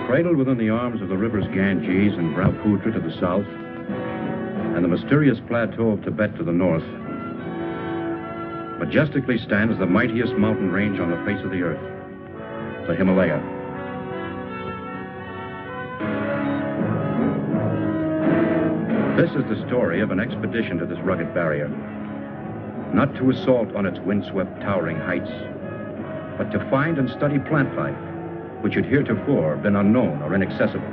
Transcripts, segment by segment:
Cradled within the arms of the rivers Ganges and Brahmaputra to the south, and the mysterious plateau of Tibet to the north, majestically stands the mightiest mountain range on the face of the earth, the Himalaya. This is the story of an expedition to this rugged barrier, not to assault on its windswept, towering heights, but to find and study plant life, which had heretofore been unknown or inaccessible.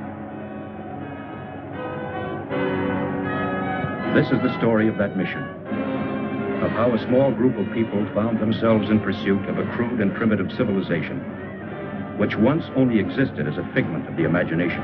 This is the story of that mission, of how a small group of people found themselves in pursuit of a crude and primitive civilization, which once only existed as a figment of the imagination.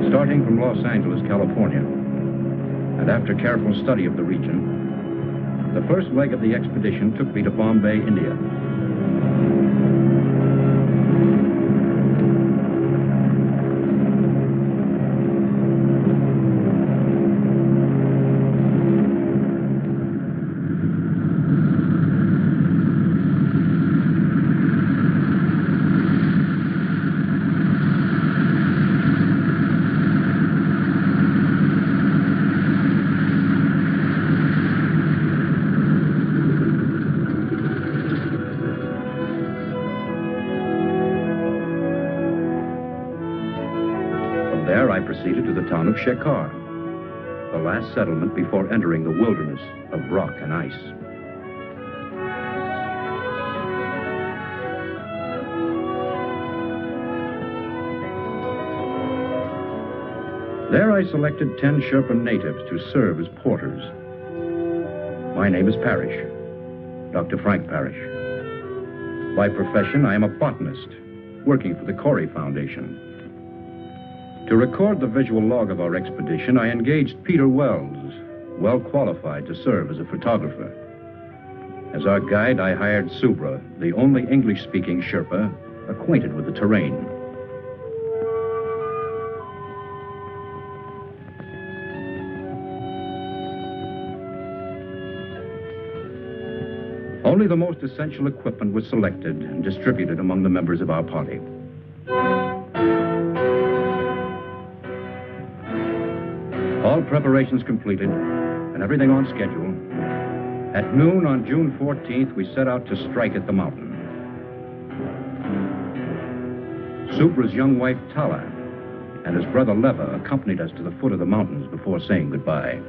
Starting from Los Angeles, California, and after careful study of the region, the first leg of the expedition took me to Bombay, India. There I proceeded to the town of Shekhar, the last settlement before entering the wilderness of rock and ice. There I selected 10 Sherpa natives to serve as porters. My name is Parrish, Dr. Frank Parrish. By profession, I am a botanist, working for the Corey Foundation. To record the visual log of our expedition, I engaged Peter Wells, well qualified to serve as a photographer. As our guide, I hired Subra, the only English-speaking Sherpa acquainted with the terrain. Only the most essential equipment was selected and distributed among the members of our party. All preparations completed, and everything on schedule, at noon on June 14th, we set out to strike at the mountain. Subra's young wife, Tala, and his brother Leva accompanied us to the foot of the mountains before saying goodbye.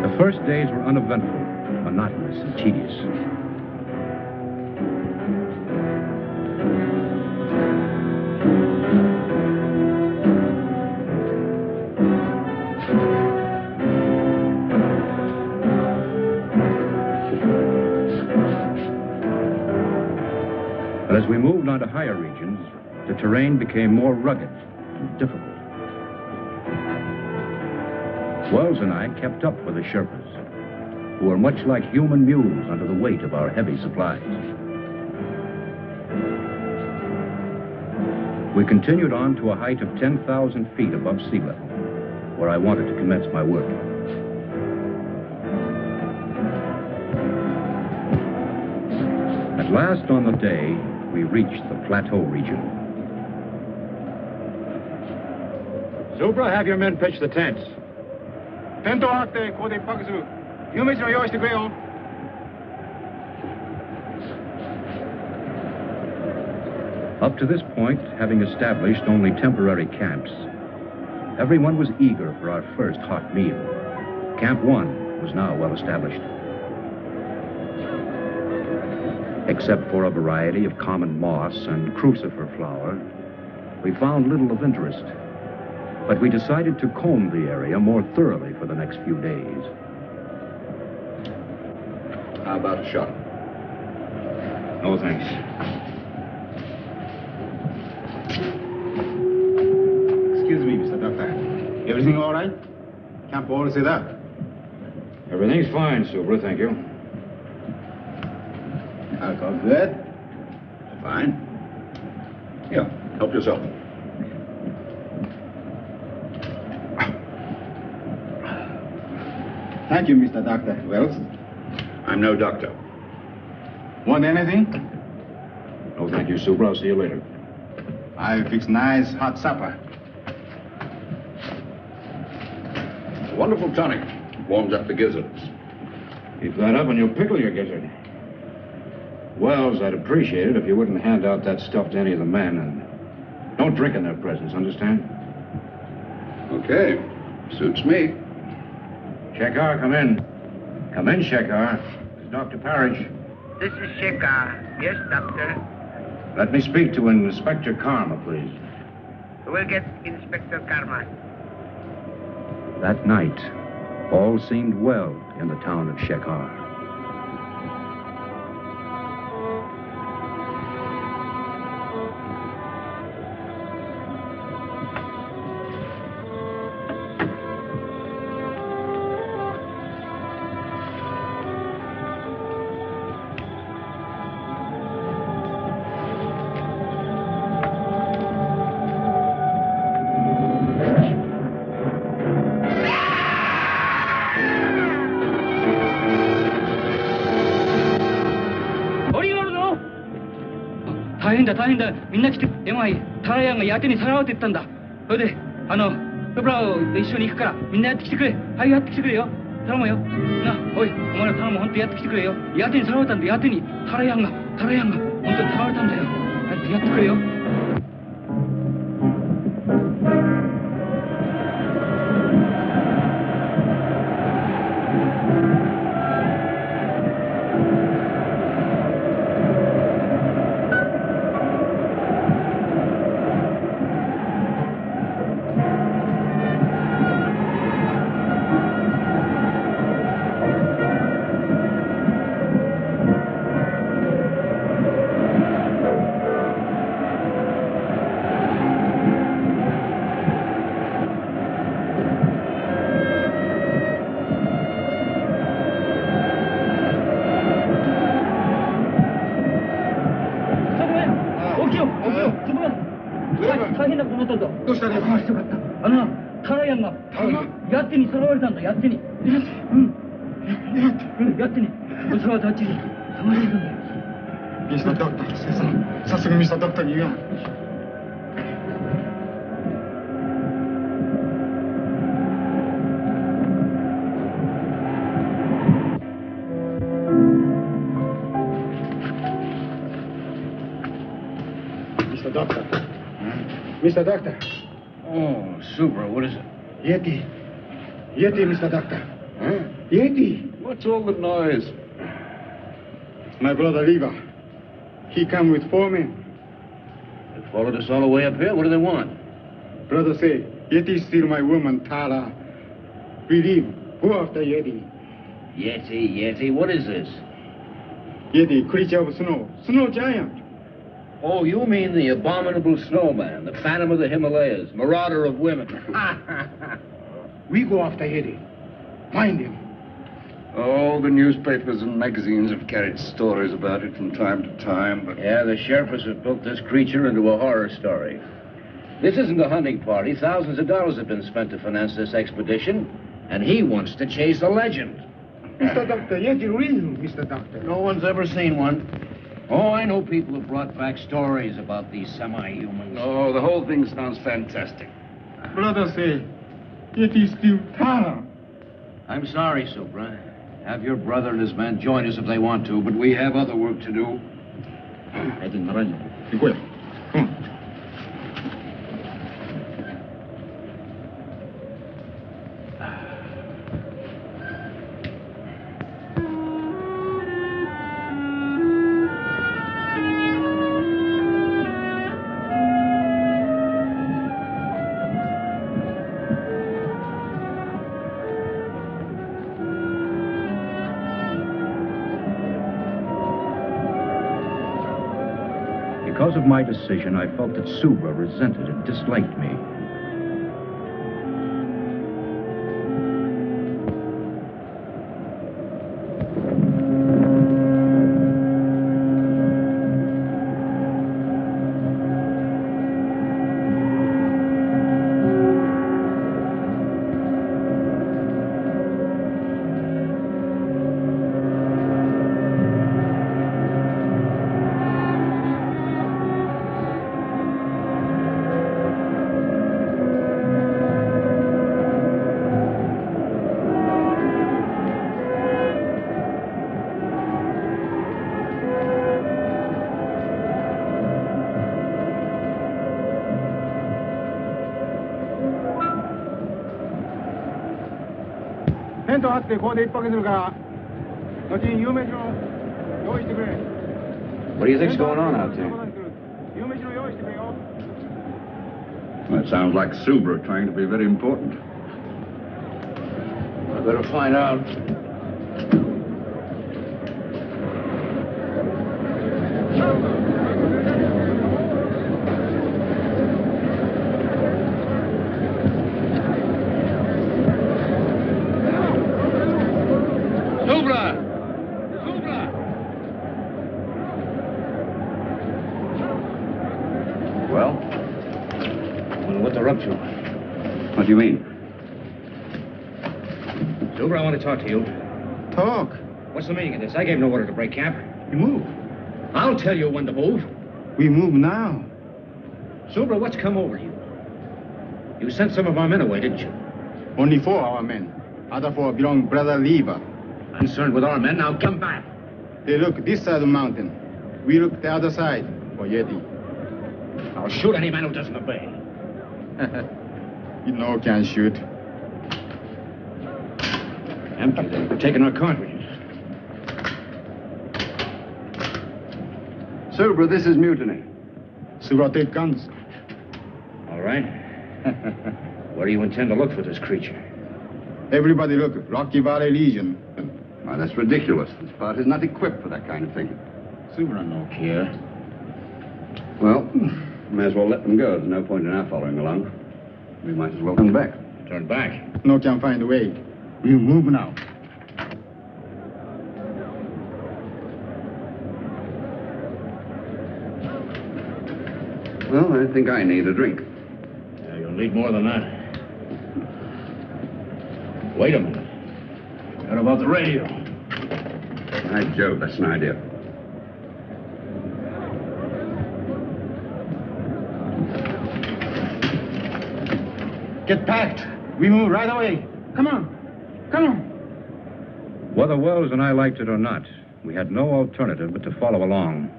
The first days were uneventful, monotonous, and tedious. But as we moved on to higher regions, the terrain became more rugged and difficult. Wells and I kept up with the Sherpas, who were much like human mules under the weight of our heavy supplies. We continued on to a height of 10,000 feet above sea level, where I wanted to commence my work. At last on the day, we reached the plateau region. Subra, have your men pitch the tents. Up to this point, having established only temporary camps, Everyone was eager for our first hot meal. Camp 1 was now well established. Except for a variety of common moss and crucifer flower, we found little of interest. But we decided to comb the area more thoroughly for the next few days. How about a shot? No, thanks. Excuse me, Mr. Doctor. Everything all right? Camp all set up? Everything's fine, Subra, thank you. Alcohol good? Fine. Here, help yourself. Thank you, Mr. Doctor. Wells? I'm no doctor. Want anything? No, thank you, Subra. I'll see you later. I'll fix nice hot supper. A wonderful tonic. Warms up the gizzards. Keep that up and you'll pickle your gizzard. Wells, I'd appreciate it if you wouldn't hand out that stuff to any of the men, and don't drink in their presence, understand? Okay. Suits me. Shekhar, come in. Come in, Shekhar. This is Dr. Parrish. This is Shekhar. Yes, Doctor. Let me speak to Inspector Karma, please. We'll get Inspector Karma. That night, all seemed well in the town of Shekhar.大変だみんな来てでもタラヤンがやけにさらわって言ったんだそれでプブラを一緒に行くからみんなやってきてくれはいやってきてくれよ頼むよなおいお前ら頼む本当やってきてくれよやけにさらわれたんだやけにタラヤンが本当にさらわれたんだよやってくれよMr. Doctor,さすがMr. Doctorに言うや。Mr. Doctor. Mr. Doctor. Oh, Subra, what is it? Yeti. Yeti, Mr. Doctor. Huh? Yeti. What's all the noise? My brother Lever. He come with 4 men. They followed us all the way up here. What do they want? Brother say, Yeti steal my woman, Tara. We leave. Go after Yeti. Yeti, what is this? Yeti, creature of snow. Snow giant. Oh, you mean the abominable snowman, the phantom of the Himalayas, marauder of women. We go after Yeti. Find him. Oh, the newspapers and magazines have carried stories about it from time to time, but... Yeah, the Sherpas have built this creature into a horror story. This isn't a hunting party. Thousands of dollars have been spent to finance this expedition, and he wants to chase a legend. Mr. Doctor, Yeti real, Mr. Doctor. No one's ever seen one. Oh, I know people have brought back stories about these semi-humans. Oh, the whole thing sounds fantastic. Brother say, Yeti steal Tara. I'm sorry, Subra. Have your brother and his men join us if they want to, but we have other work to do. Go. Because of my decision, I felt that Subra resented and disliked me. What do you think's going on out there? Well, it sounds like Subra trying to be very important. I better find out. What do you mean? Subra, I want to talk to you. Talk. What's the meaning of this? I gave no order to break camp. We move. I'll tell you when to move. We move now. Subra, what's come over you? You sent some of our men away, didn't you? Only 4 our men. Other 4 belong Brother Lever. Concerned with our men, now come back. They look this side of the mountain. We look the other side for Yeti. I'll shoot any man who doesn't obey. You know can shoot. Empty. They've taken our cartridges. Subra, this is mutiny. Subra, take guns. All right. Where do you intend to look for this creature? Everybody look. Rocky Valley Legion. Why, that's ridiculous. This part is not equipped for that kind of thing. Subra no care. Well, may as well let them go. There's no point in our following along. We might as well turn back. Turn back? No can find a way. We move now. Well, I think I need a drink. Yeah, you'll need more than that. Wait a minute. What about the radio? By Jove, that's an idea. Get packed. We move right away. Come on. Come on. Whether Wells and I liked it or not, we had no alternative but to follow along.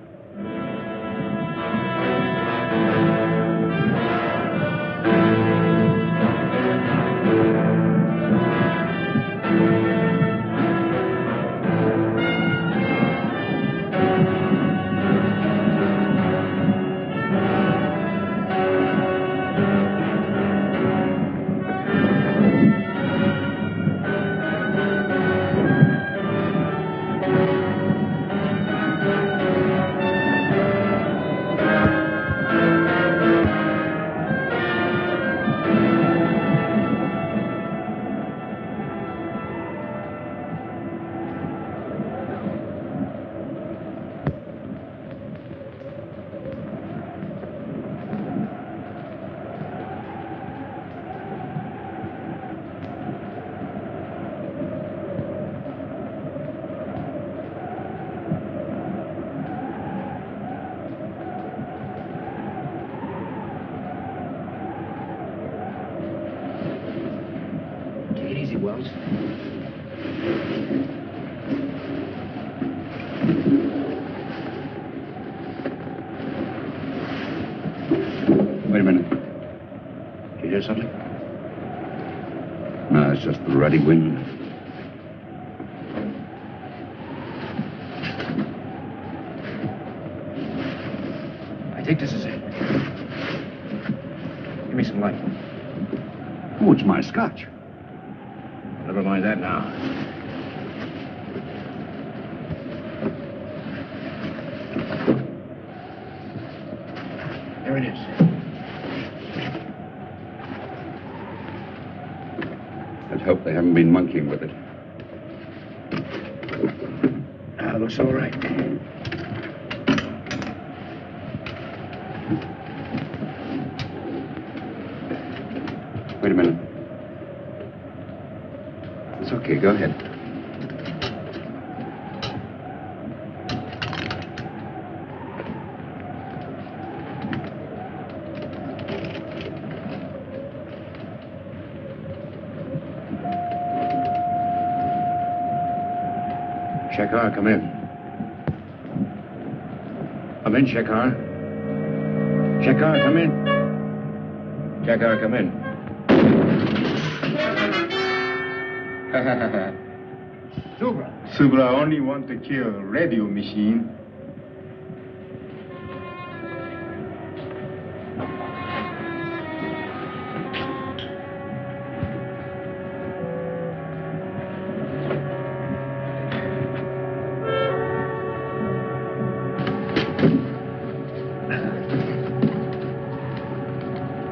Wells. Wait a minute. Did you hear something? No, it's just the ruddy wind. I think this is it. Give me some light. Oh, it's my scotch. Never mind that now. Here it is. Let's hope they haven't been monkeying with it. Looks all right. Wait a minute. It's okay, go ahead. Shekhar, come in. Come in, Shekhar. Shekhar, come in. Shekhar, come in. Subra only want to kill radio machine.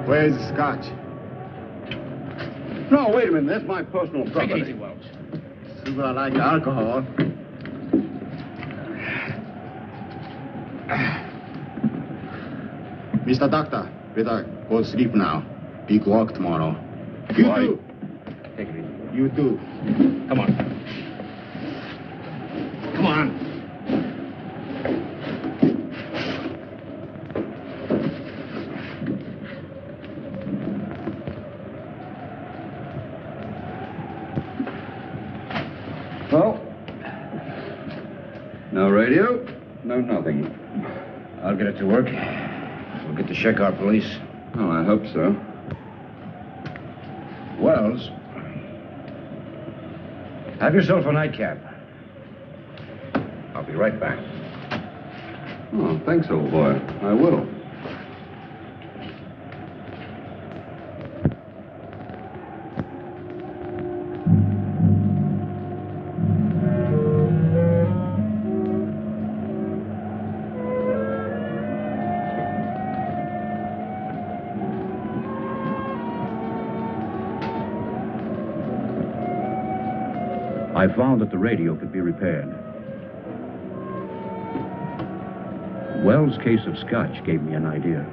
Where's the scotch? No, wait a minute. That's my personal property. Take it easy, Wells. Subra like alcohol. Mr. Doctor, better go sleep now. Big work tomorrow. You Why? too. Take it easy. You too. Come on. Come on. Well, no radio, no nothing. I'll get it to work. We'll get the Shekhar police. Oh, I hope so. Wells, have yourself a nightcap. I'll be right back. Oh, thanks, old boy. I will. I found that the radio could be repaired. Wells' case of scotch gave me an idea.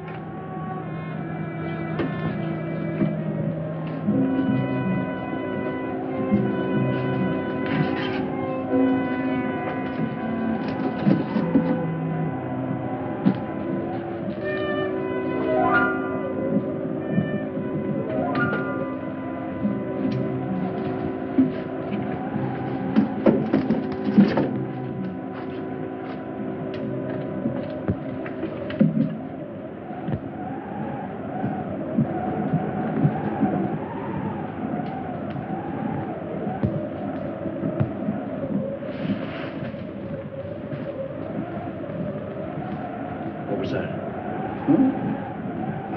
What was that?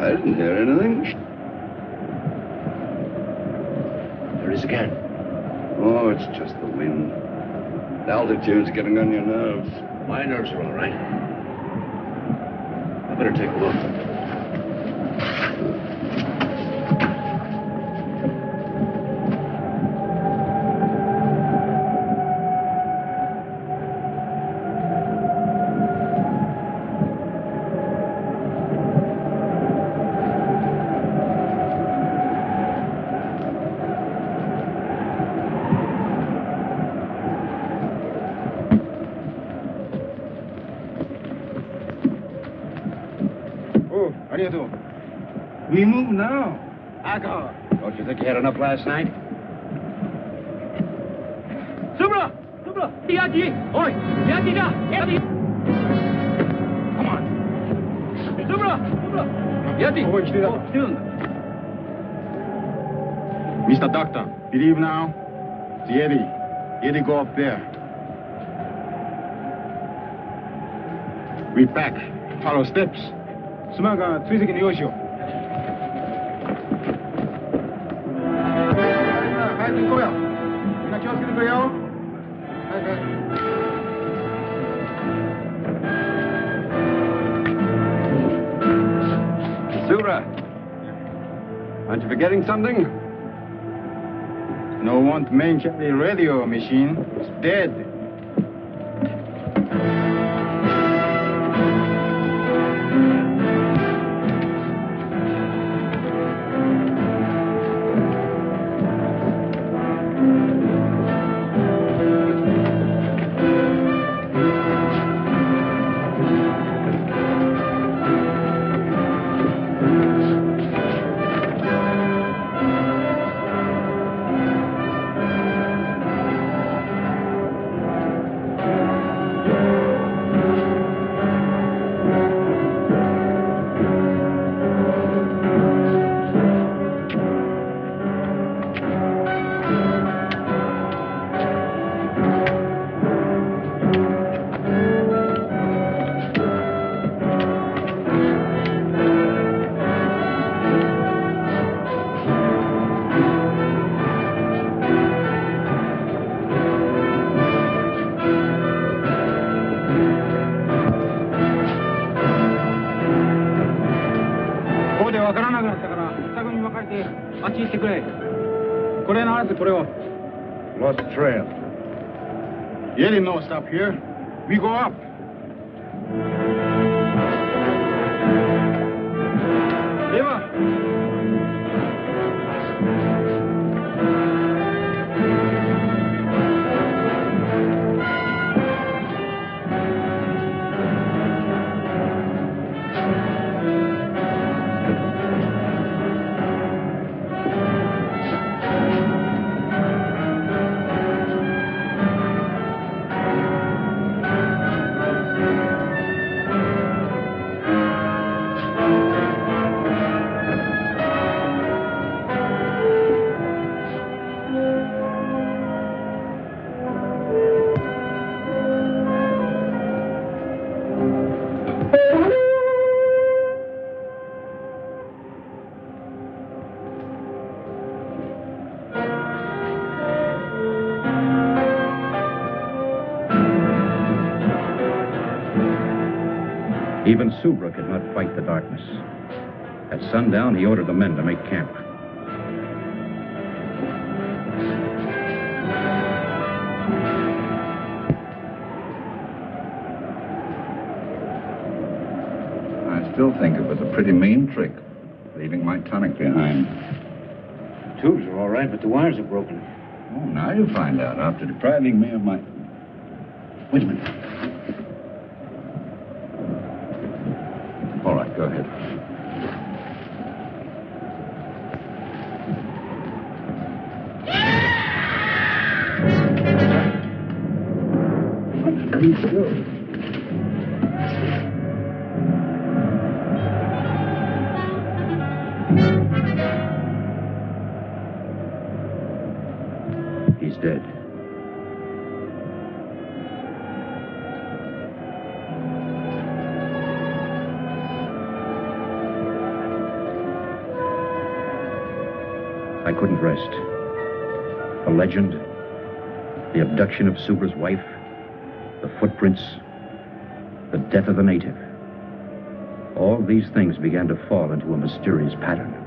I didn't hear anything. There it is again. Oh, it's just the wind. The altitude's getting on your nerves. My nerves are all right. I better take a look. Oh, arigato. We move now. Alcohol. Don't you think you had enough last night? Subra! Subra! Hati-hati! Oi! Hati-hati dah! Hati! Come on. Subra! Subra! Hati-hati! Oh,来てた。来てるんだ。 Mr. Doctor, believe now? The Yeti. Yeti go up there. We back. Follow steps. 島が追跡の用意しよう。早く行こうよ。みんな気をつけてくれよ。早く早く。Aren't you forgetting something? No one to mention the radio machine. It's dead. Lost the trail. You didn't know stop here. We go up. Even Subra could not fight the darkness. At sundown, he ordered the men to make camp. I still think it was a pretty mean trick, leaving my tonic behind. The tubes are all right, but the wires are broken. Oh, now you find out, after depriving me of my... Wait a minute. All right, go ahead. He's dead. I couldn't rest. The legend, the abduction of Subra's wife, the footprints, the death of the native. All these things began to fall into a mysterious pattern.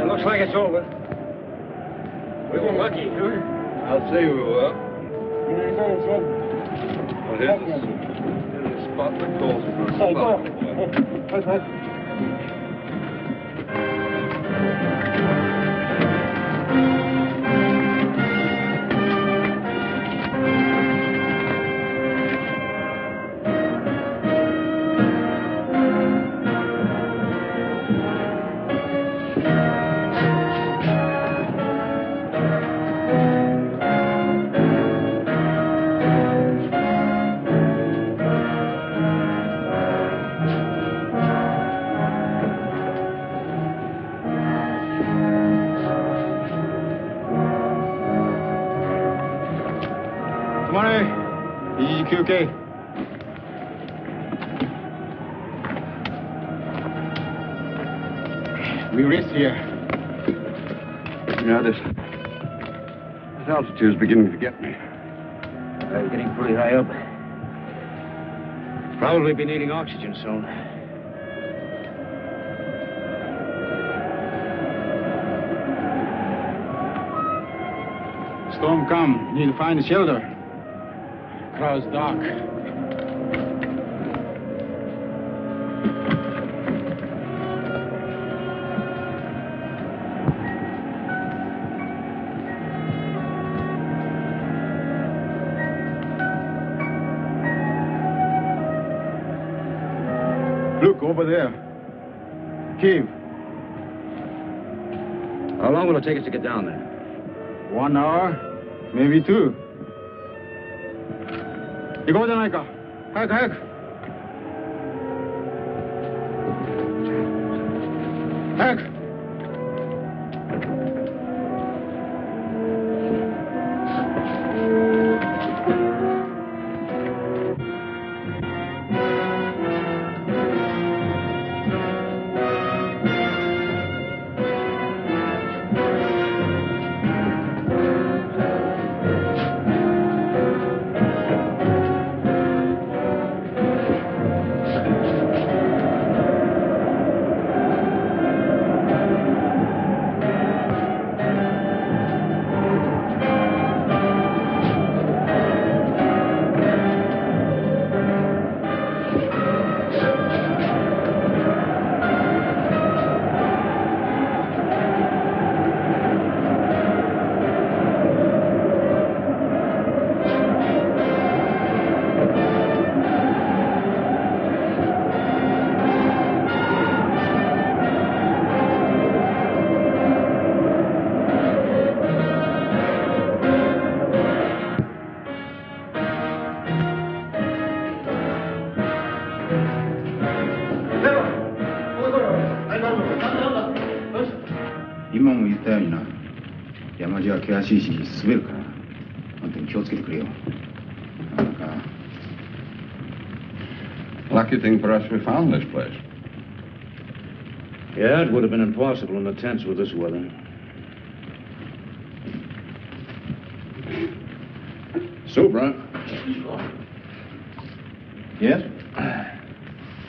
Looks like it's over. We were lucky, huh? I'll say we were. Yeah, it does. Well, here's a spot that calls for a spot. Okay. We rest here. Yeah, this altitude is beginning to get me. Getting pretty high up. Probably be needing oxygen soon. Storm come. Need to find a shelter. Crowd's dark. Look, over there. Cave. How long will it take us to get down there? 1 hour, maybe 2. 行こうじゃないか。早く早く。早く。今も言ったようにな、山路は険しいし滑るから、本当に気をつけてくれよ。なんか。Lucky thing for us we found this place. Yeah, it would have been impossible in the tents with this weather. Soup, huh? Yes?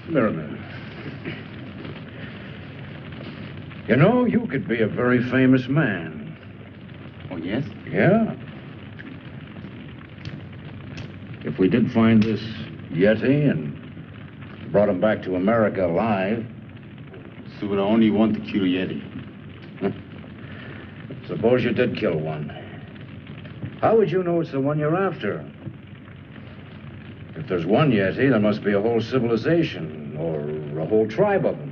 Here a minute. You know, you could be a very famous man. Oh, yes? Yeah. If we did find this Yeti and brought him back to America alive. So would I only want to kill Yeti. Suppose you did kill one. How would you know it's the one you're after? If there's one Yeti, there must be a whole civilization or a whole tribe of them.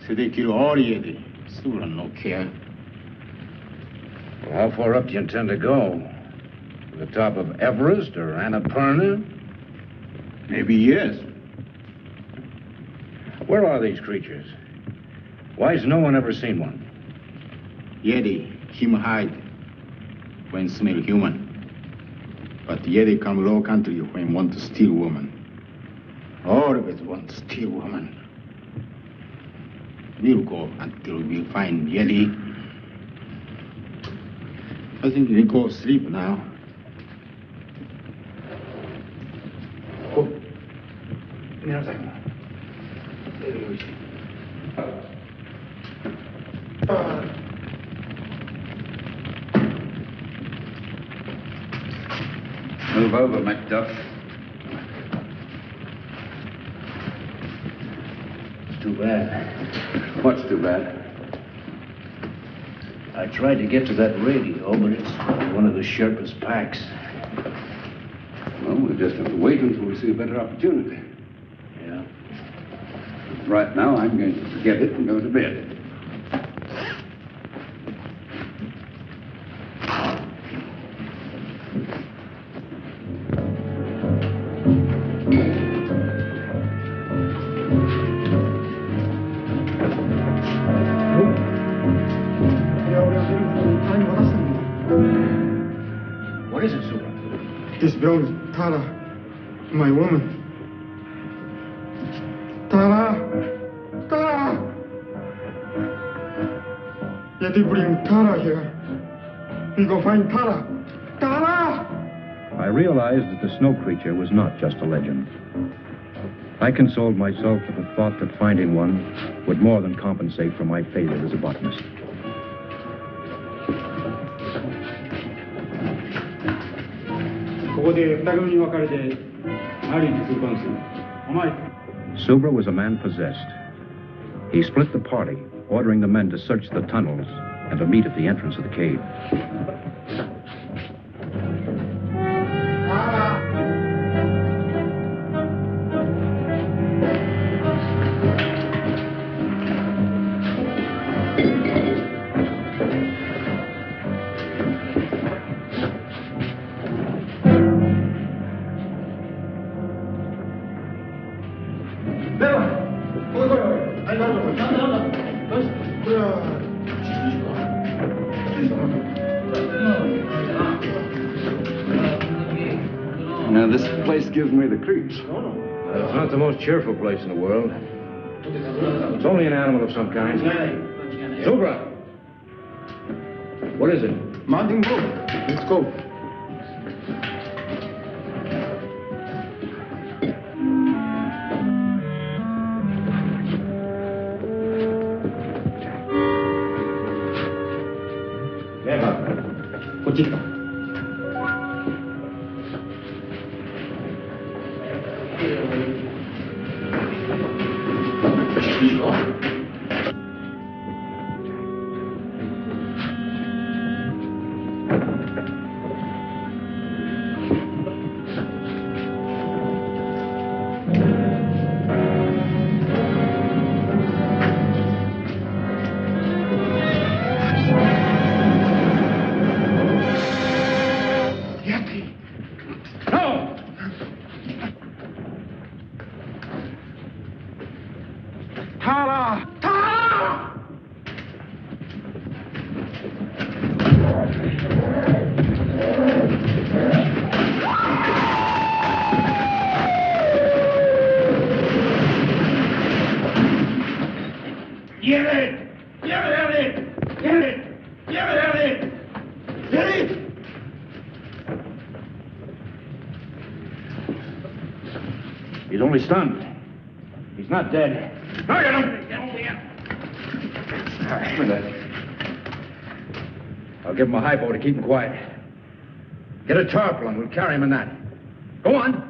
So they kill all Yeti. So would I no care. Well, how far up do you intend to go? To the top of Everest or Annapurna? Maybe yes. Where are these creatures? Why's no one ever seen one? Yeti, him hide when smell human. But Yeti come low country when want to steal woman. Always want to steal woman. We'll go until we find Yeti. I think we go sleep now. Oh. Move over, Macduff. Too bad. What's too bad? I tried to get to that radio, but it's one of the Sherpa's packs. Well, we'll just have to wait until we see a better opportunity. Yeah. Right now, I'm going to forget it and go to bed. What is it, Subra? This belongs to Tara, my woman. Tara! Tara! Yeti bring Tara here. We go find Tara. Tara! I realized that the snow creature was not just a legend. I consoled myself with the thought that finding one would more than compensate for my failure as a botanist. Subra was a man possessed. He split the party, ordering the men to search the tunnels and to meet at the entrance of the cave. Now, this place gives me the creeps. It's not the most cheerful place in the world. It's only an animal of some kind. Subra! What is it? Mountain goat. Let's go. Tara! Tara! Get it! Get it! Get it! Get it! Get it! He's only stunned. He's not dead. No, you don't. All right, with that. I'll give him a hypo to keep him quiet. Get a tarpaulin. We'll carry him in that. Go on.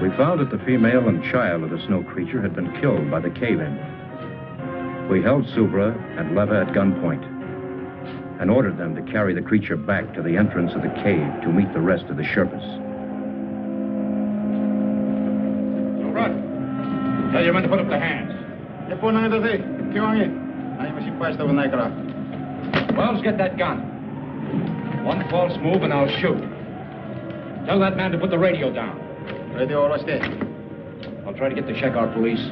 We found that the female and child of the snow creature had been killed by the cave-in. We held Subra and Leva at gunpoint and ordered them to carry the creature back to the entrance of the cave to meet the rest of the Sherpas. Tell your men to put up their hands. Wells, get that gun. One false move and I'll shoot. Tell that man to put the radio down. I'll try to get the Shekar police.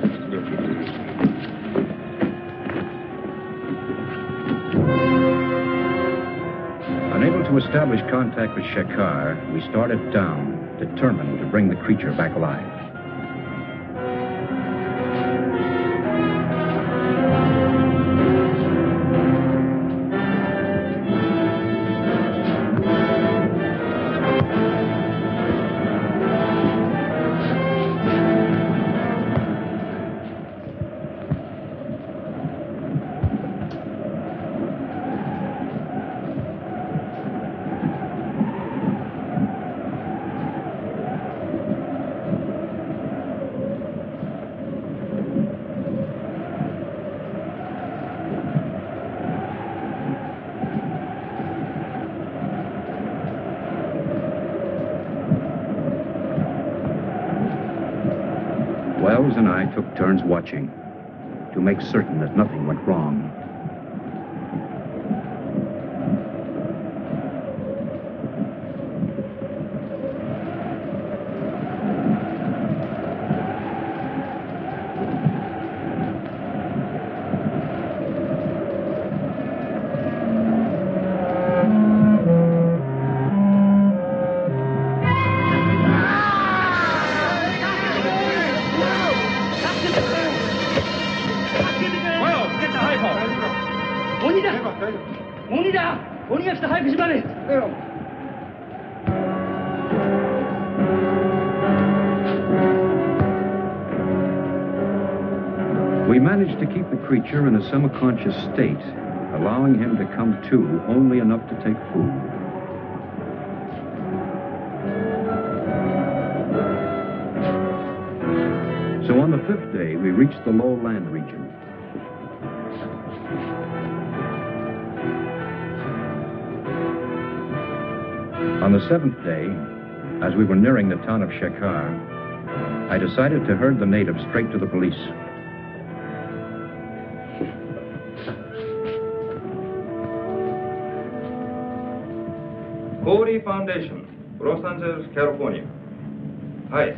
Unable to establish contact with Shekar, we started down, determined to bring the creature back alive. Wells and I took turns watching to make certain that nothing went wrong. We managed to keep the creature in a semi-conscious state, allowing him to come to only enough to take food. So on the 5th day, we reached the low land region. On the 7th day, as we were nearing the town of Shekhar, I decided to herd the natives straight to the police. Corey Foundation, Los Angeles, California. Hi.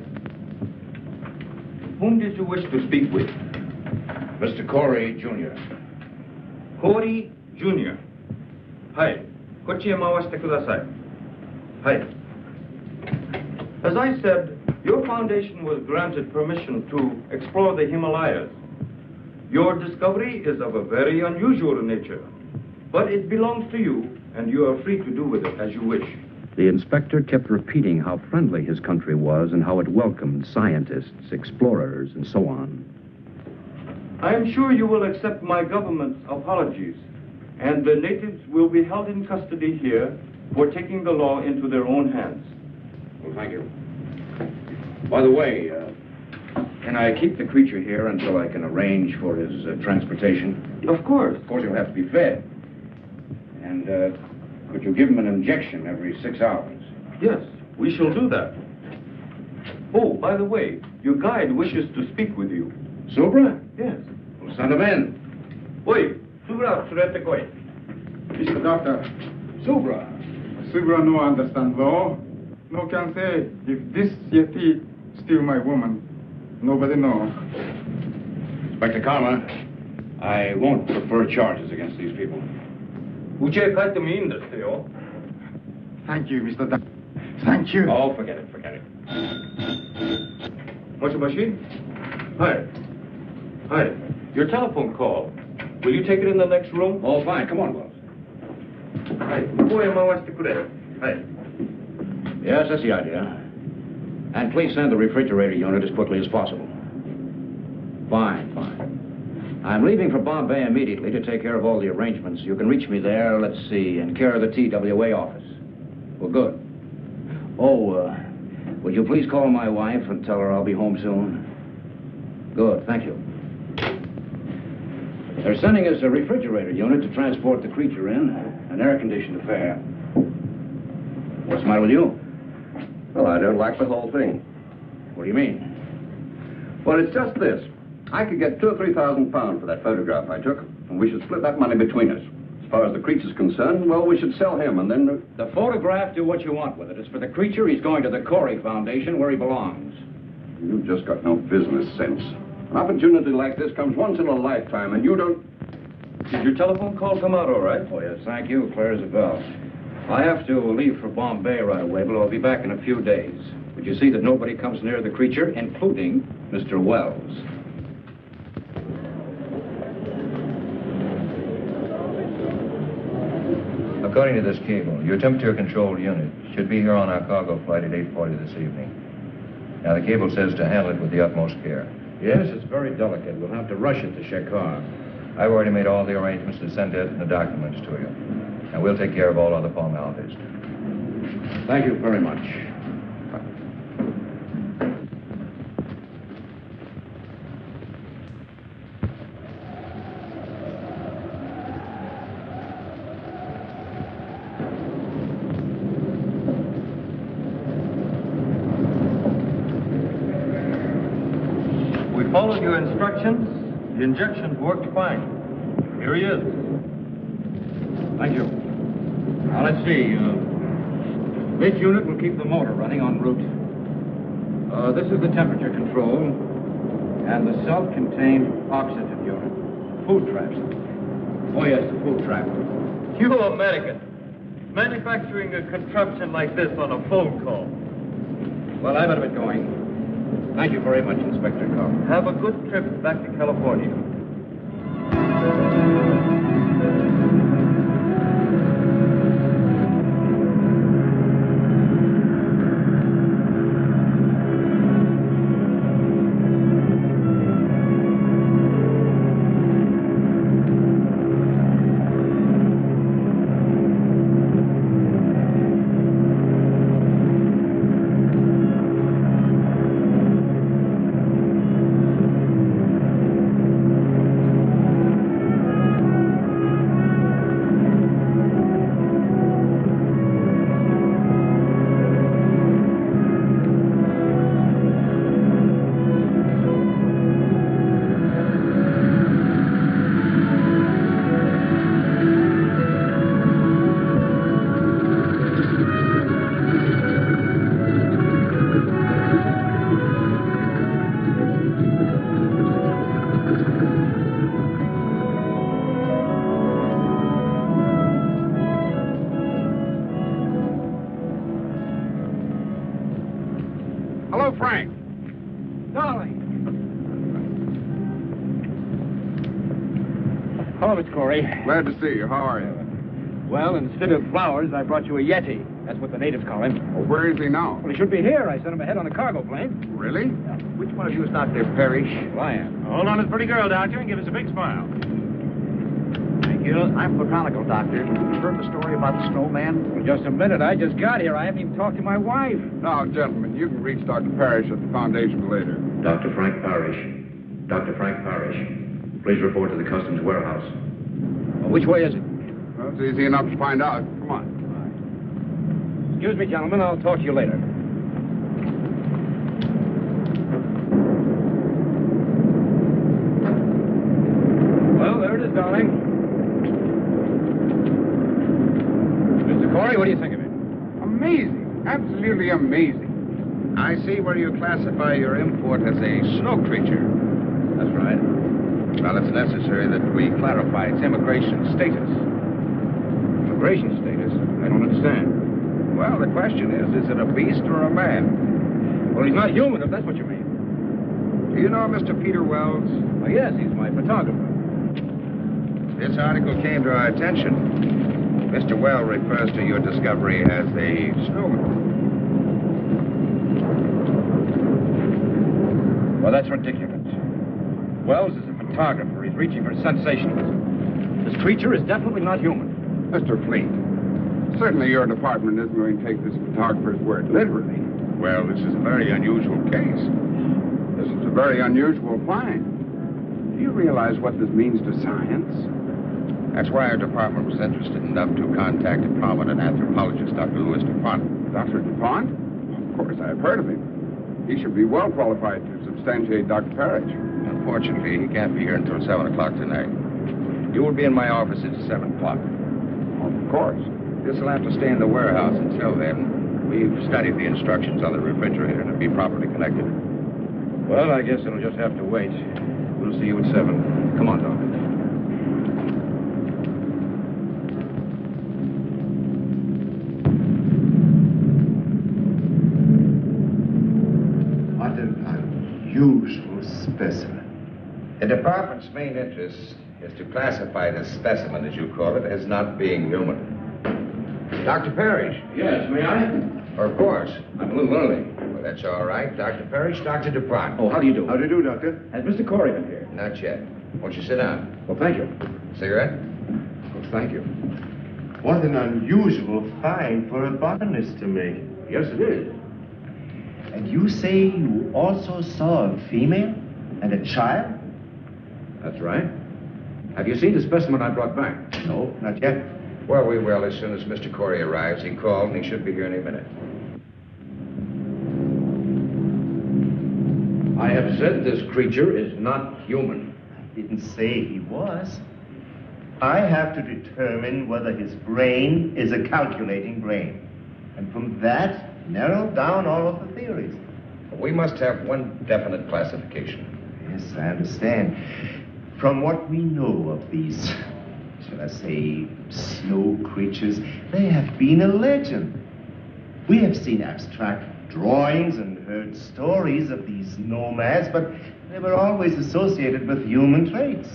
Whom did you wish to speak with? Mr. Corey, Jr. Corey, Jr. Hi. こっちへ回してください. Hi. As I said, your foundation was granted permission to explore the Himalayas. Your discovery is of a very unusual nature, but it belongs to you, and you are free to do with it as you wish. The inspector kept repeating how friendly his country was and how it welcomed scientists, explorers, and so on. I am sure you will accept my government's apologies, and the natives will be held in custody here for taking the law into their own hands. Well, thank you. By the way, can I keep the creature here until I can arrange for his transportation? Of course. Of course, he'll have to be fed. And could you give him an injection every 6 hours? Yes, we shall do that. Oh, by the way, your guide wishes to speak with you. Subra? Yes. Well, send him in. Wait, Subra, surete koi. Mr. Doctor, Subra. Subra no understand law. No can say if this Yeti steal my woman. Nobody know. Inspector Karma, I won't prefer charges against these people. Uche kaite mo ii desu yo. Thank you, Mr. Doctor. Thank you. Oh, forget it, forget it. Moshi? Hi. Hi. Your telephone call. Will you take it in the next room? Oh, fine. Come on, Wells. Hi. 向こうへ回してくれ. Hi. Yes, that's the idea. And please send the refrigerator unit as quickly as possible. Fine, fine. I'm leaving for Bombay immediately to take care of all the arrangements. You can reach me there, let's see, in care of the TWA office. Well, good. Oh, would you please call my wife and tell her I'll be home soon? Good, thank you. They're sending us a refrigerator unit to transport the creature in, an air-conditioned affair. What's the matter with you? Well, I don't like the whole thing. What do you mean? Well, it's just this. I could get £2,000 or £3,000 for that photograph I took, and we should split that money between us. As far as the creature's concerned, well, we should sell him, and then... The photograph, do what you want with it. It's for the creature. He's going to the Corey Foundation, where he belongs. You've just got no business sense. An opportunity like this comes once in a lifetime, and you don't... Did your telephone call come out all right? Oh, yes, thank you. Clear as a bell. I have to leave for Bombay right away, but I'll be back in a few days. Would you see that nobody comes near the creature, including Mr. Wells? According to this cable, your temperature-controlled unit should be here on our cargo flight at 8:40 this evening. Now, the cable says to handle it with the utmost care. Yes, it's very delicate. We'll have to rush it to Shekhar. I've already made all the arrangements to send it and the documents to you. And we'll take care of all other formalities. Thank you very much. followed your instructions. The injections worked fine. Here he is. Thank you. Now, let's see. This unit will keep the motor running en route. This is the temperature control and the self-contained oxygen unit. Food traps. Oh, yes, the food trap. You American, manufacturing a contraption like this on a phone call. Well, I better get going. Thank you very much, Inspector Cobb. Have a good trip back to California. Hello, Frank. Darling. Hello, Mr. Corey. Glad to see you. How are you? Well, instead of flowers, I brought you a Yeti. That's what the natives call him. Well, where is he now? Well, he should be here. I sent him ahead on a cargo plane. Really? Which one of you is Dr. Parrish? Well, I am. Hold on to the pretty girl, Doctor, and give us a big smile. Thank you. I'm Botanical Doctor. You heard the story about the snowman? Well, just a minute. I just got here. I haven't even talked to my wife. Now, gentlemen, you can reach Dr. Parrish at the Foundation later. Dr. Frank Parrish. Dr. Frank Parrish. Please report to the Customs warehouse. Well, which way is it? Well, it's easy enough to find out. Come on. Excuse me, gentlemen. I'll talk to you later. Well, there it is, darling. Mr. Corey, what do you think of it? Amazing. Absolutely amazing. I see where you classify your import as a snow creature. That's right. Well, it's necessary that we clarify its immigration status. Immigration status? I don't understand. Well, the question is it a beast or a man? Well, he's not human, if that's what you mean. Do you know Mr. Peter Wells? Oh, yes, he's my photographer. This article came to our attention. Mr. Wells refers to your discovery as a snowman. Well, that's ridiculous. Wells is a photographer. He's reaching for sensationalism. This creature is definitely not human. Mr. Fleet, certainly your department isn't going to take this photographer's word literally. Well, this is a very unusual case. This is a very unusual find. Do you realize what this means to science? That's why our department was interested enough to contact a prominent anthropologist, Dr. Louis DuPont. Dr. DuPont? Of course, I've heard of him. He should be well qualified to substantiate Dr. Parrish. Unfortunately, he can't be here until 7 o'clock tonight. You will be in my office at 7 o'clock. Of course. This will have to stay in the warehouse until then. We've studied the instructions on the refrigerator to be properly connected. Well, I guess it'll just have to wait. We'll see you at 7. Come on, Doc. What an unusual specimen. The department's main interest is to classify this specimen, as you call it, as not being human. Dr. Parrish. Yes, may I? Of course. I'm a little early. Well, that's all right. Dr. Parrish, Dr. DuPont. Oh, how do you do? How do you do, Doctor? Has Mr. Corey been here? Not yet. Won't you sit down? Well, thank you. Cigarette? Well, thank you. What an unusual find for a botanist to make. Yes, it is. And you say you also saw a female and a child? That's right. Have you seen the specimen I brought back? No, not yet. Well, we will as soon as Mr. Corey arrives. He called, and he should be here any minute. I have said this creature is not human. I didn't say he was. I have to determine whether his brain is a calculating brain. And from that, narrow down all of the theories. We must have one definite classification. Yes, I understand. From what we know of these, shall I say, snow creatures, they have been a legend. We have seen abstract drawings and heard stories of these nomads, but they were always associated with human traits.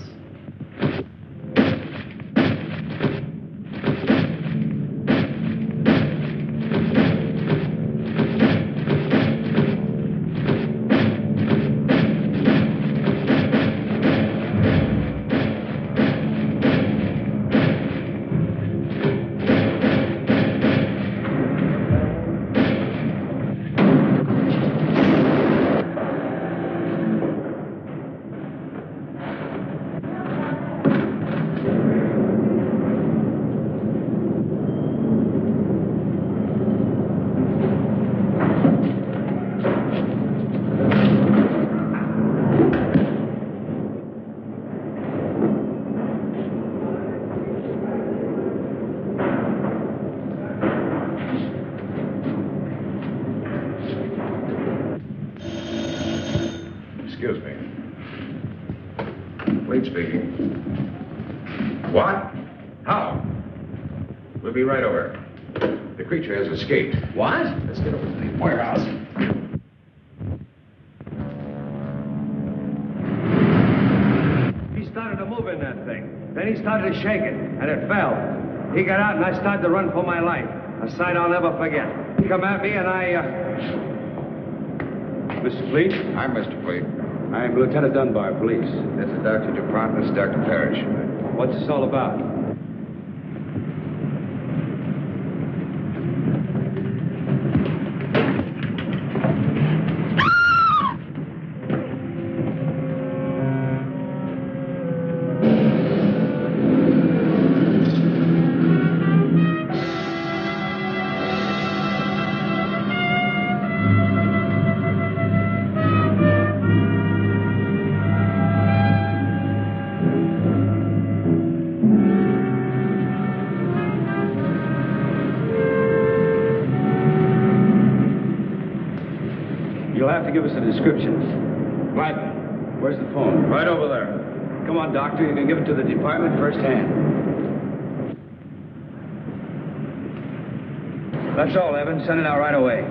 Excuse me. Wade speaking. What? How? We'll be right over. The creature has escaped. What? Let's get over to the warehouse. He started to move in that thing. Then he started to shake it, and it fell. He got out, and I started to run for my life. A sight I'll never forget. He come at me, and Mr. Fleet? I'm Mr. Fleet. I'm Lieutenant Dunbar, police. This is Dr. DuPont. This is Dr. Parrish. What's this all about? You'll have to give us a description. What? Where's the phone? Right over there. Come on, Doctor. You can give it to the department firsthand. That's all, Evan. Send it out right away.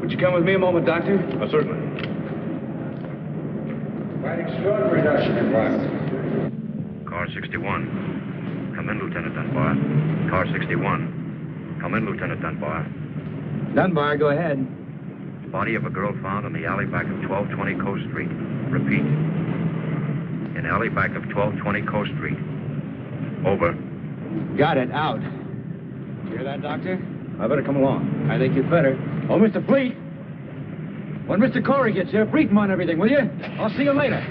Would you come with me a moment, Doctor? Certainly. Quite extraordinary, Dr. DuPont. Car 61. Come in, Lieutenant Dunbar. Car 61. Come in, Lieutenant Dunbar. Dunbar, go ahead. Body of a girl found in the alley back of 1220 Coast Street. Repeat. In alley back of 1220 Coast Street. Over. Got it. Out. You hear that, Doctor? I better come along. I think you'd better. Oh, Mr. Fleet. When Mr. Corey gets here, brief him on everything, will you? I'll see you later.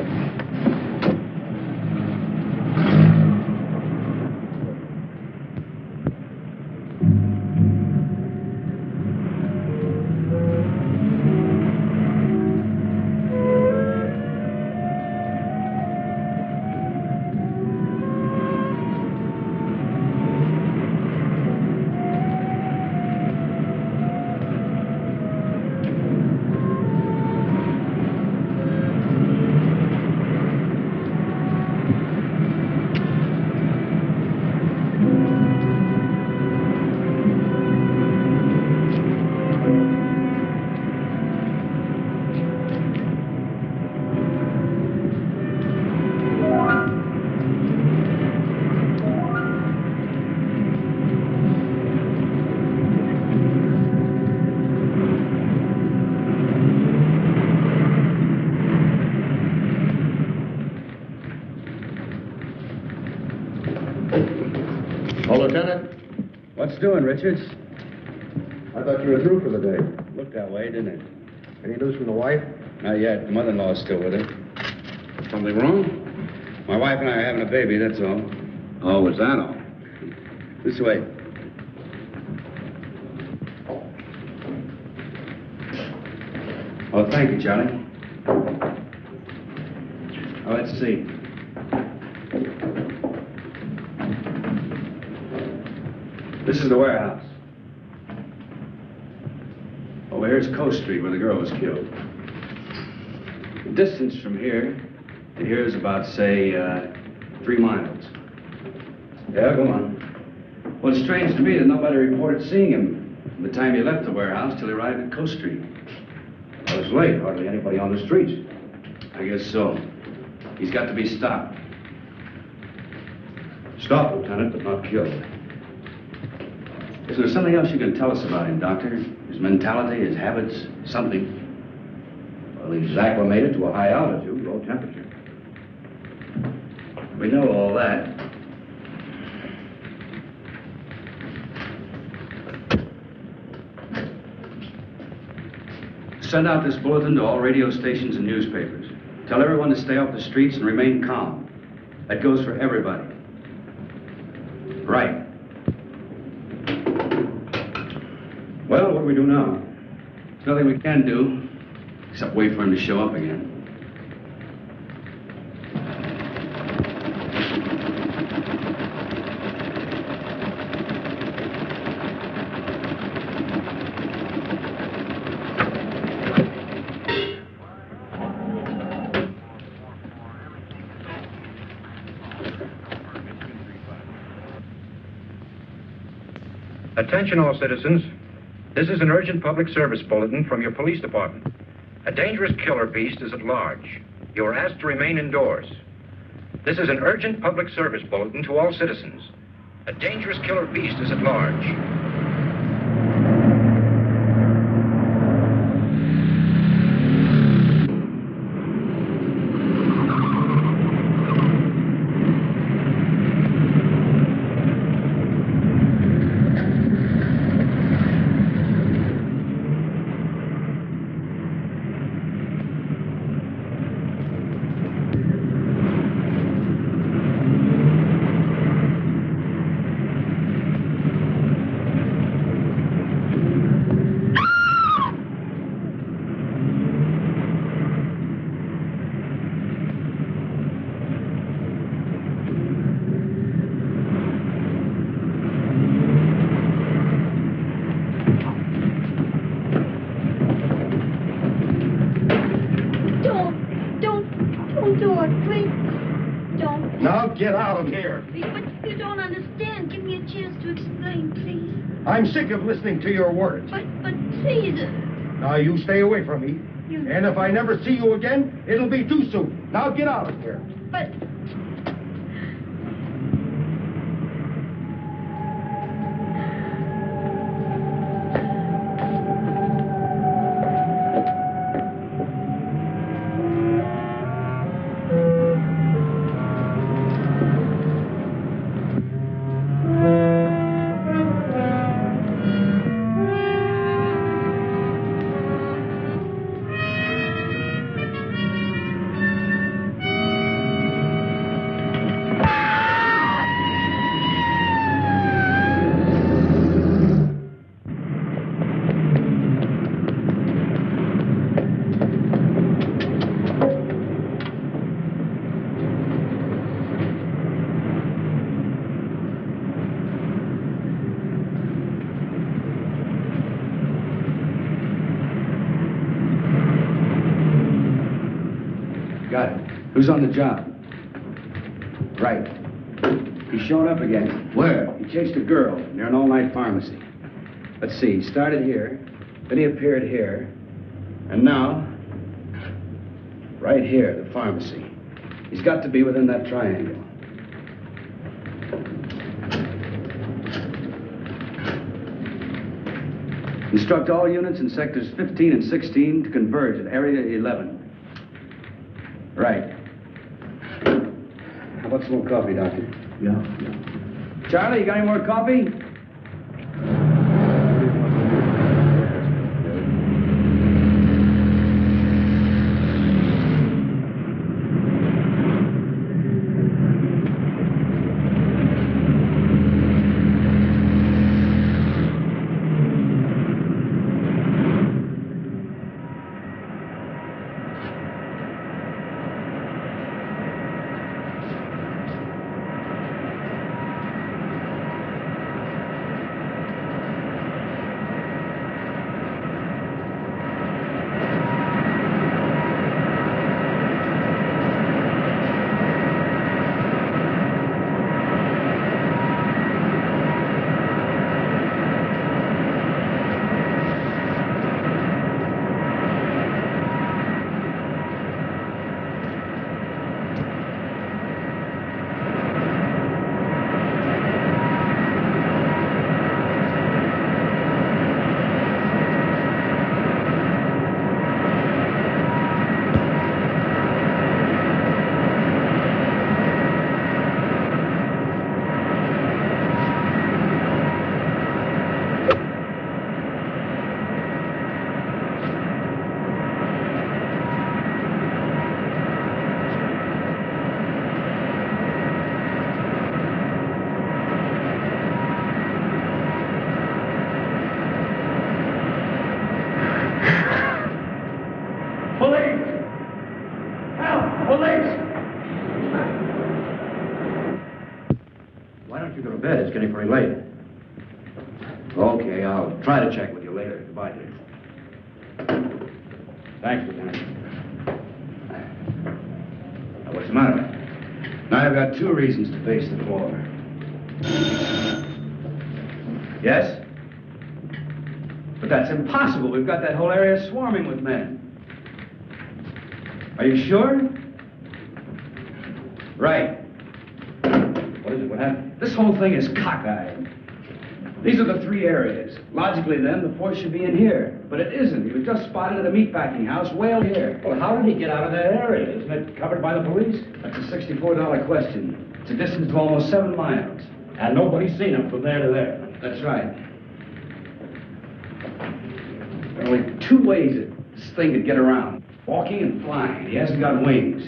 Lieutenant? What's doing, Richards? I thought you were through for the day. Looked that way, didn't it? Any news from the wife? Not yet. The mother-in-law's still with her. Something wrong? My wife and I are having a baby, that's all. Oh, is that all? This way. Oh, thank you, Charlie. Oh, let's see. This is the warehouse. Over here's Coast Street, where the girl was killed. The distance from here to here is about, say, 3 miles. Yeah, go on. Well, it's strange to me that nobody reported seeing him from the time he left the warehouse till he arrived at Coast Street. Well, it's late. Hardly anybody on the streets. I guess so. He's got to be stopped. Stopped, Lieutenant, but not killed. Is there something else you can tell us about him, Doctor? His mentality, his habits, something? Well, he's acclimated to a high altitude, low temperature. We know all that. Send out this bulletin to all radio stations and newspapers. Tell everyone to stay off the streets and remain calm. That goes for everybody. Right. Well, what do we do now? There's nothing we can do, except wait for him to show up again. Attention all citizens. This is an urgent public service bulletin from your police department. A dangerous killer beast is at large. You are asked to remain indoors. This is an urgent public service bulletin to all citizens. A dangerous killer beast is at large. Get out of here. But you don't understand. Give me a chance to explain, please. I'm sick of listening to your words. But please. Now, you stay away from me. And if I never see you again, it'll be too soon. Now, get out of here. But... Who's on the job? Right. He showed up again. Where? He chased a girl near an all-night pharmacy. Let's see, he started here, then he appeared here, and now, right here, the pharmacy. He's got to be within that triangle. Instruct all units in sectors 15 and 16 to converge at area 11. Right. How about some more coffee, Doctor? Yeah. Charlie, you got any more coffee? bed. It's getting pretty late. Okay, I'll try to check with you later. Goodbye, dear. Thanks, Lieutenant. Now, what's the matter? Now, I've got 2 reasons to pace the floor. Yes? But that's impossible. We've got that whole area swarming with men. Are you sure? Right. What is it? What happened? This whole thing is cockeyed. These are the 3 areas. Logically, then, the force should be in here. But it isn't. He was just spotted at a meatpacking house way over here. Well, how did he get out of that area? Isn't it covered by the police? That's a $64 question. It's a distance of almost 7 miles. And nobody's seen him from there to there. That's right. There are only 2 ways that this thing could get around. Walking and flying. He hasn't got wings.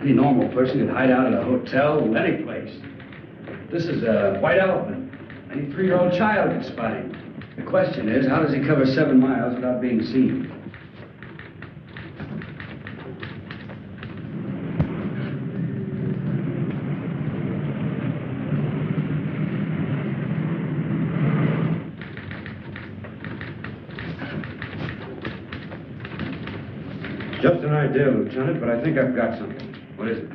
Any normal person could hide out at a hotel or any place. This is a white elephant. Any 3-year-old child could spot him. The question is, how does he cover 7 miles without being seen? Just an idea, Lieutenant, but I think I've got something. What is it?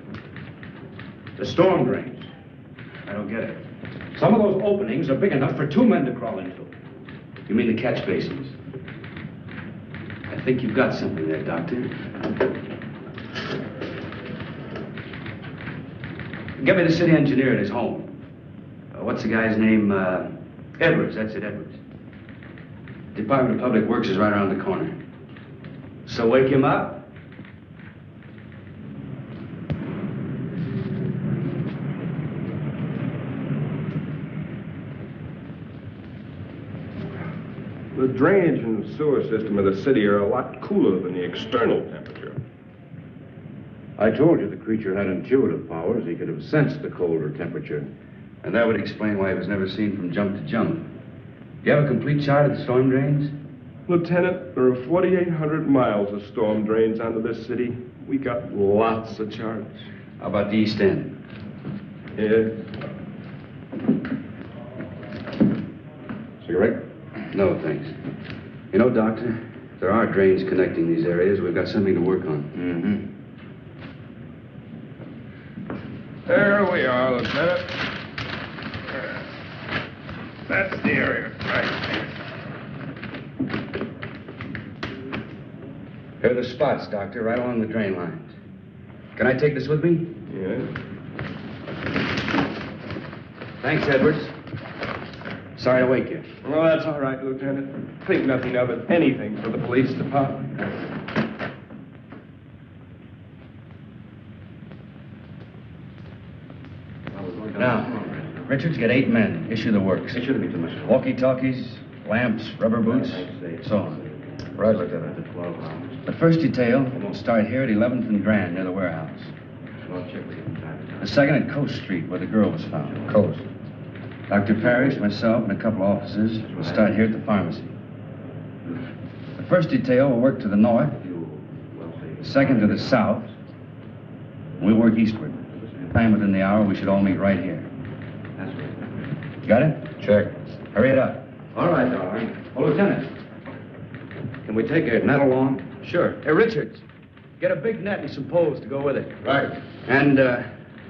The storm drains. I don't get it. Some of those openings are big enough for 2 men to crawl into. You mean the catch basins? I think you've got something there, Doctor. Get me the city engineer at his home. What's the guy's name? Edwards, that's it, Edwards. Department of Public Works is right around the corner. So wake him up. The drainage and sewer system of the city are a lot cooler than the external temperature. I told you the creature had intuitive powers. He could have sensed the colder temperature. And that would explain why he was never seen from jump to jump. Do you have a complete chart of the storm drains? Lieutenant, there are 4,800 miles of storm drains under this city. We got lots of charts. How about the East End? Yeah. Cigarette? No, thanks. You know, Doctor, if there are drains connecting these areas, we've got something to work on. There we are, Lieutenant. That's the area, right. Here are the spots, Doctor, right along the drain lines. Can I take this with me? Yeah. Thanks, Edwards. Sorry to wake you. Well, that's all right, Lieutenant. Think nothing of it. Anything for the police department. Now, Richards, get 8 men. Issue the works. It shouldn't be too much. Walkie-talkies, lamps, rubber boots, so on. Right, Lieutenant. The first detail will start here at 11th and Grand, near the warehouse. The second at Coast Street, where the girl was found. Coast. Dr. Parrish, myself, and a couple of officers will start here at the pharmacy. The first detail will work to the north, the second to the south, and we work eastward. Time within the hour, we should all meet right here. Got it? Check. Hurry it up. All right, darling. Oh, Lieutenant, can we take a net along? Sure. Hey, Richards, get a big net and some poles to go with it. Right. And,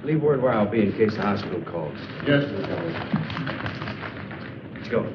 leave word where I'll be in case the hospital calls. Yes, Lieutenant. Let's go.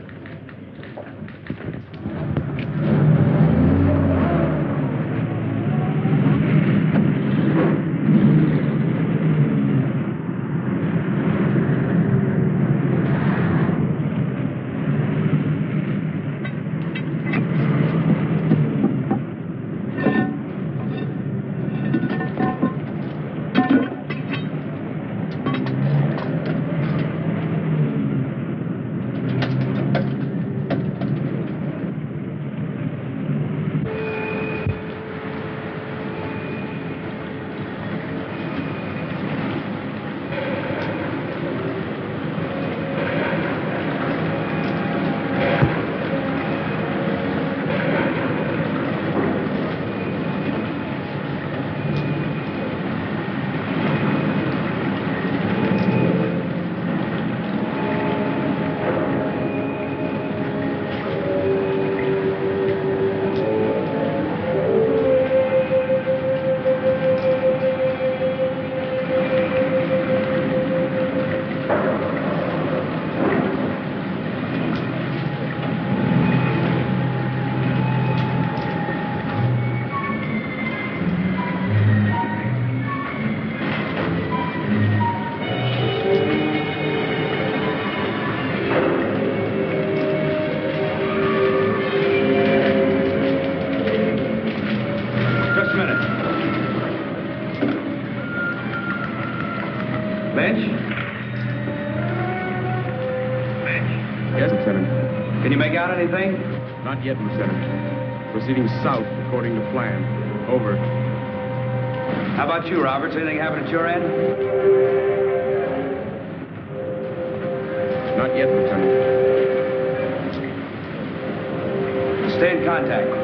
anything? Not yet, Lieutenant. Proceeding south according to plan. Over. How about you, Roberts? Anything happened at your end? Not yet, Lieutenant. Stay in contact.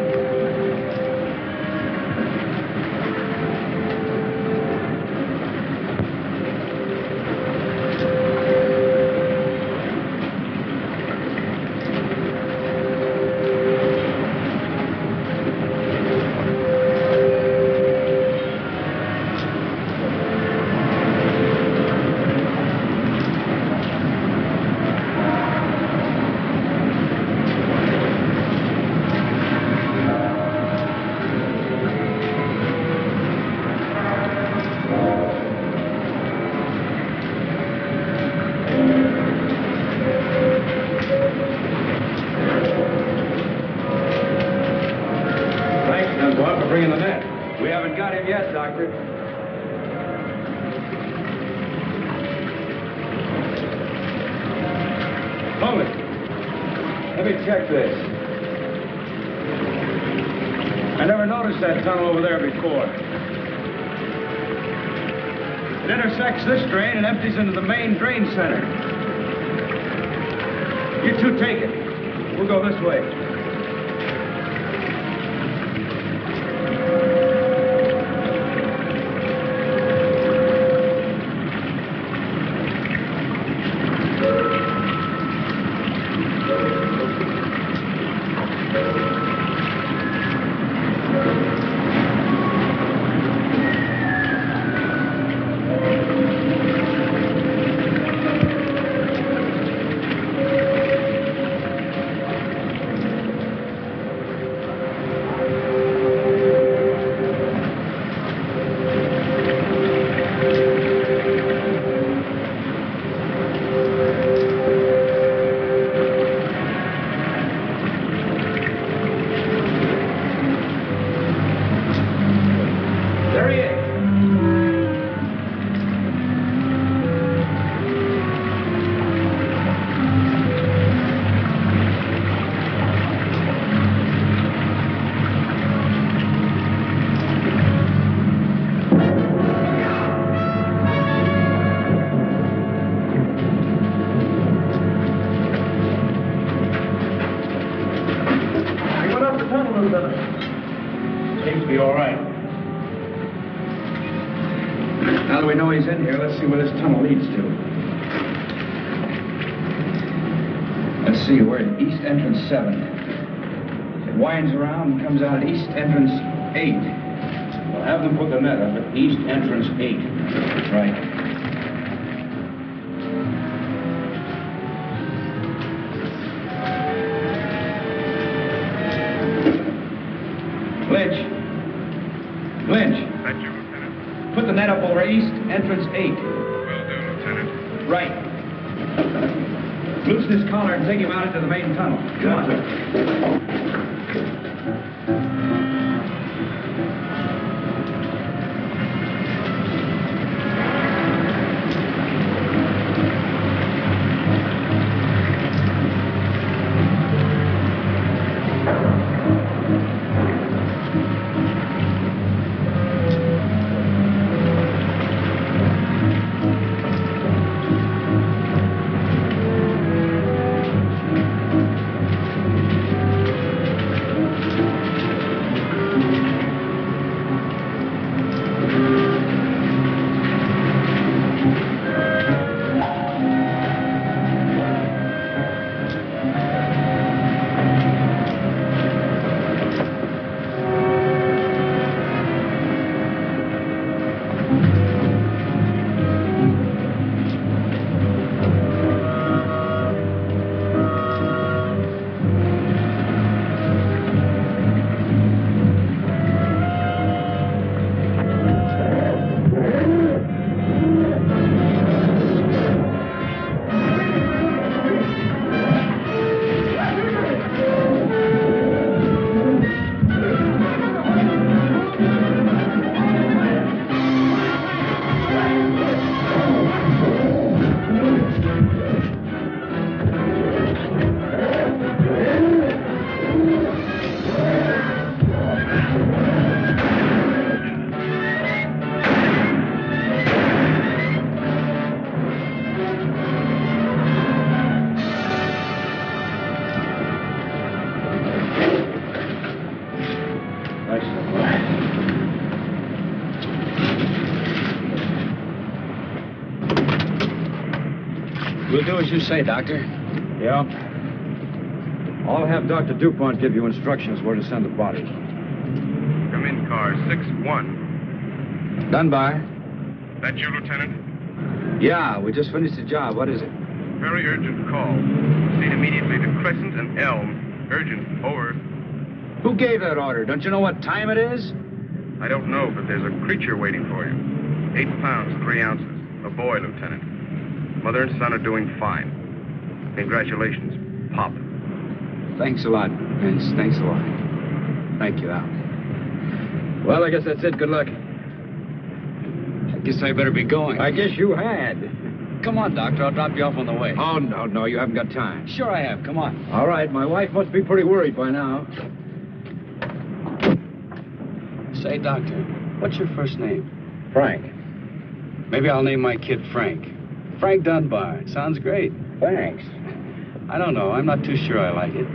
This drain and empties into the main drain center. You two take it. We'll go this way. Now that we know he's in here, let's see where this tunnel leads to. Let's see, we're at East Entrance 7. It winds around and comes out at East Entrance 8. We'll have them put the net up at East Entrance 8. Right. Lynch. Put the net up over East Entrance 8. Will do, Lieutenant. Right. Loosen his collar and take him out into the main tunnel. Come on. do as you say, Doctor. Yeah. I'll have Dr. DuPont give you instructions where to send the body. Come in, car 6-1. Dunbar? That you, Lieutenant? Yeah, we just finished the job. What is it? Very urgent call. Proceed immediately to Crescent and Elm. Urgent. Over. Who gave that order? Don't you know what time it is? I don't know, but there's a creature waiting for you. 8 pounds, 3 ounces. A boy, Lieutenant. Mother and son are doing fine. Congratulations, Pop. Thanks a lot, Vince. Thanks a lot. Thank you, Al. Well, I guess that's it. Good luck. I guess I better be going. I guess you had. Come on, Doctor. I'll drop you off on the way. Oh, no, you haven't got time. Sure I have. Come on. All right, my wife must be pretty worried by now. Say, Doctor, what's your first name? Frank. Maybe I'll name my kid Frank. Frank Dunbar. Sounds great. Thanks. I don't know. I'm not too sure I like it.